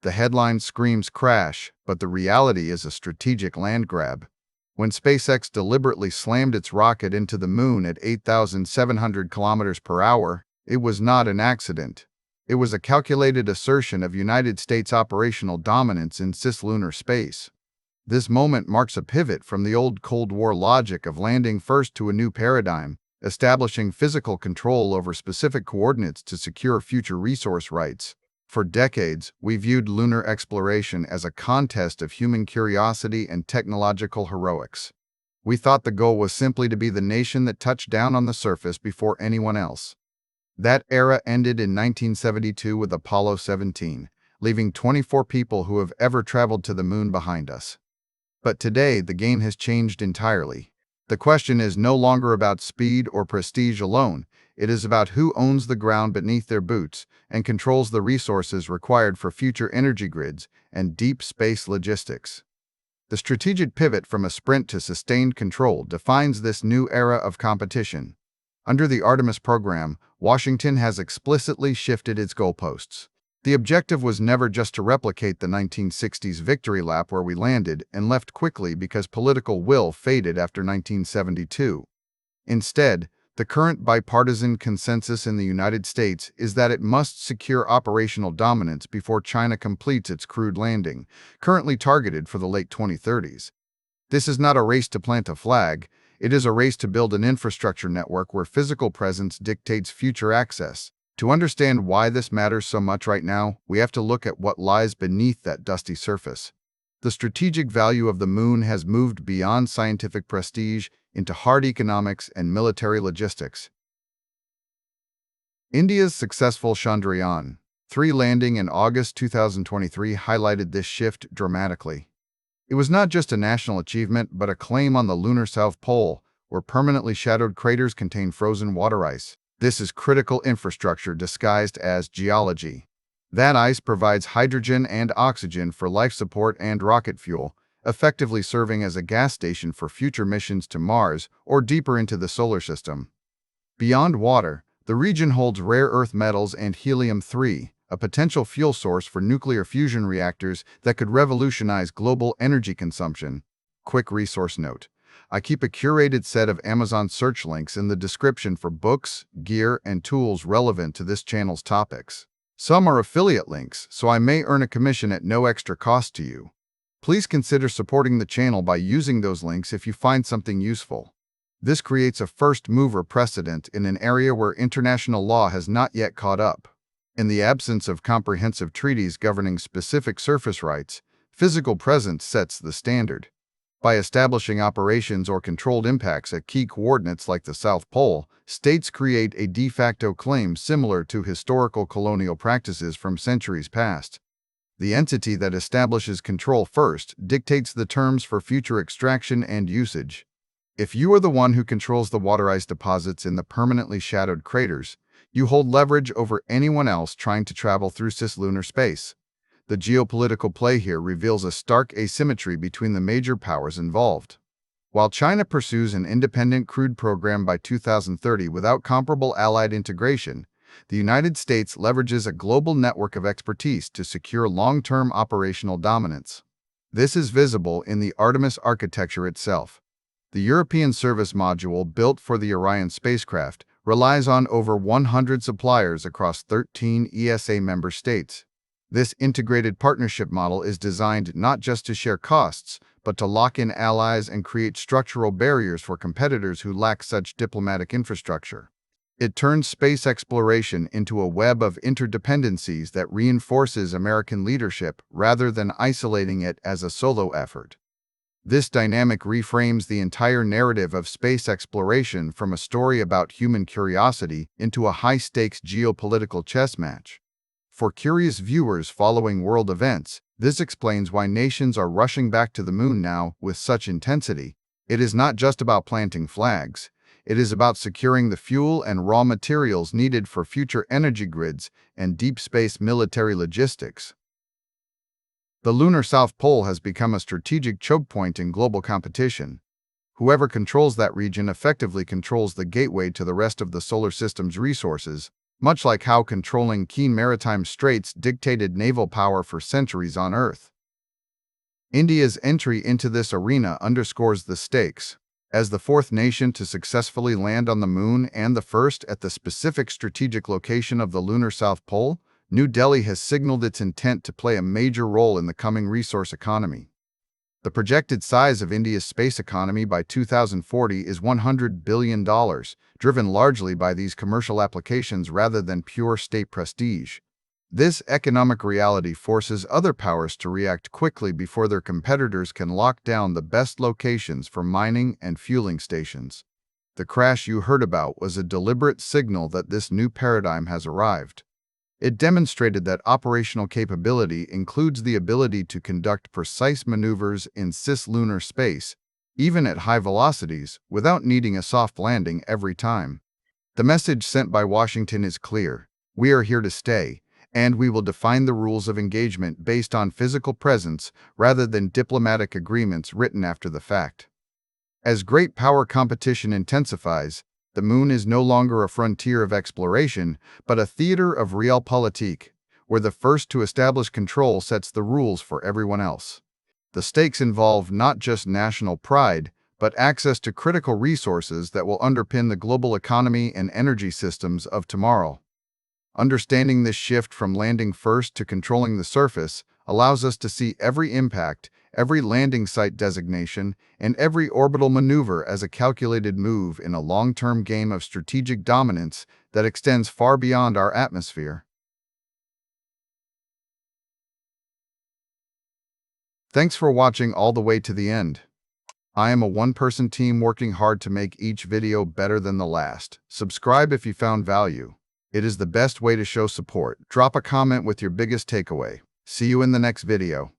The headline screams crash, but the reality is a strategic land grab. When SpaceX deliberately slammed its rocket into the moon at 8,700 kilometers per hour, it was not an accident. It was a calculated assertion of United States operational dominance in cislunar space. This moment marks a pivot from the old Cold War logic of landing first to a new paradigm, establishing physical control over specific coordinates to secure future resource rights. For decades, we viewed lunar exploration as a contest of human curiosity and technological heroics. We thought the goal was simply to be the nation that touched down on the surface before anyone else. That era ended in 1972 with Apollo 17, leaving 24 people who have ever traveled to the moon behind us. But today, the game has changed entirely. The question is no longer about speed or prestige alone. It is about who owns the ground beneath their boots and controls the resources required for future energy grids and deep space logistics. The strategic pivot from a sprint to sustained control defines this new era of competition. Under the Artemis program, Washington has explicitly shifted its goalposts. The objective was never just to replicate the 1960s victory lap where we landed and left quickly because political will faded after 1972. Instead, the current bipartisan consensus in the United States is that it must secure operational dominance before China completes its crewed landing, currently targeted for the late 2030s. This is not a race to plant a flag. It is a race to build an infrastructure network where physical presence dictates future access. To understand why this matters so much right now, we have to look at what lies beneath that dusty surface. The strategic value of the moon has moved beyond scientific prestige into hard economics and military logistics. India's successful Chandrayaan-3 landing in August 2023 highlighted this shift dramatically. It was not just a national achievement, but a claim on the lunar South Pole, where permanently shadowed craters contain frozen water ice. This is critical infrastructure disguised as geology. That ice provides hydrogen and oxygen for life support and rocket fuel, effectively serving as a gas station for future missions to Mars or deeper into the solar system. Beyond water, the region holds rare earth metals and helium-3, a potential fuel source for nuclear fusion reactors that could revolutionize global energy consumption. Quick resource note: I keep a curated set of Amazon search links in the description for books, gear, and tools relevant to this channel's topics. Some are affiliate links, so I may earn a commission at no extra cost to you. Please consider supporting the channel by using those links if you find something useful. This creates a first-mover precedent in an area where international law has not yet caught up. In the absence of comprehensive treaties governing specific surface rights, physical presence sets the standard. By establishing operations or controlled impacts at key coordinates like the South Pole, states create a de facto claim similar to historical colonial practices from centuries past. The entity that establishes control first dictates the terms for future extraction and usage. If you are the one who controls the water ice deposits in the permanently shadowed craters, you hold leverage over anyone else trying to travel through cislunar space. The geopolitical play here reveals a stark asymmetry between the major powers involved. While China pursues an independent crewed program by 2030 without comparable allied integration, the United States leverages a global network of expertise to secure long-term operational dominance. This is visible in the Artemis architecture itself. The European service module built for the Orion spacecraft relies on over 100 suppliers across 13 ESA member states. This integrated partnership model is designed not just to share costs, but to lock in allies and create structural barriers for competitors who lack such diplomatic infrastructure. It turns space exploration into a web of interdependencies that reinforces American leadership rather than isolating it as a solo effort. This dynamic reframes the entire narrative of space exploration from a story about human curiosity into a high-stakes geopolitical chess match. For curious viewers following world events, this explains why nations are rushing back to the moon now with such intensity. It is not just about planting flags. It is about securing the fuel and raw materials needed for future energy grids and deep space military logistics. The lunar South Pole has become a strategic choke point in global competition. Whoever controls that region effectively controls the gateway to the rest of the solar system's resources, much like how controlling key maritime straits dictated naval power for centuries on Earth. India's entry into this arena underscores the stakes. As the fourth nation to successfully land on the Moon and the first at the specific strategic location of the lunar South Pole, New Delhi has signaled its intent to play a major role in the coming resource economy. The projected size of India's space economy by 2040 is $100 billion, driven largely by these commercial applications rather than pure state prestige. This economic reality forces other powers to react quickly before their competitors can lock down the best locations for mining and fueling stations. The crash you heard about was a deliberate signal that this new paradigm has arrived. It demonstrated that operational capability includes the ability to conduct precise maneuvers in cislunar space, even at high velocities, without needing a soft landing every time. The message sent by Washington is clear. We are here to stay, and we will define the rules of engagement based on physical presence rather than diplomatic agreements written after the fact. As great power competition intensifies, the Moon is no longer a frontier of exploration, but a theater of realpolitik, where the first to establish control sets the rules for everyone else. The stakes involve not just national pride, but access to critical resources that will underpin the global economy and energy systems of tomorrow. Understanding this shift from landing first to controlling the surface allows us to see every impact, every landing site designation, and every orbital maneuver as a calculated move in a long-term game of strategic dominance that extends far beyond our atmosphere. Thanks for watching all the way to the end. I am a one-person team working hard to make each video better than the last. Subscribe if you found value. It is the best way to show support. Drop a comment with your biggest takeaway. See you in the next video.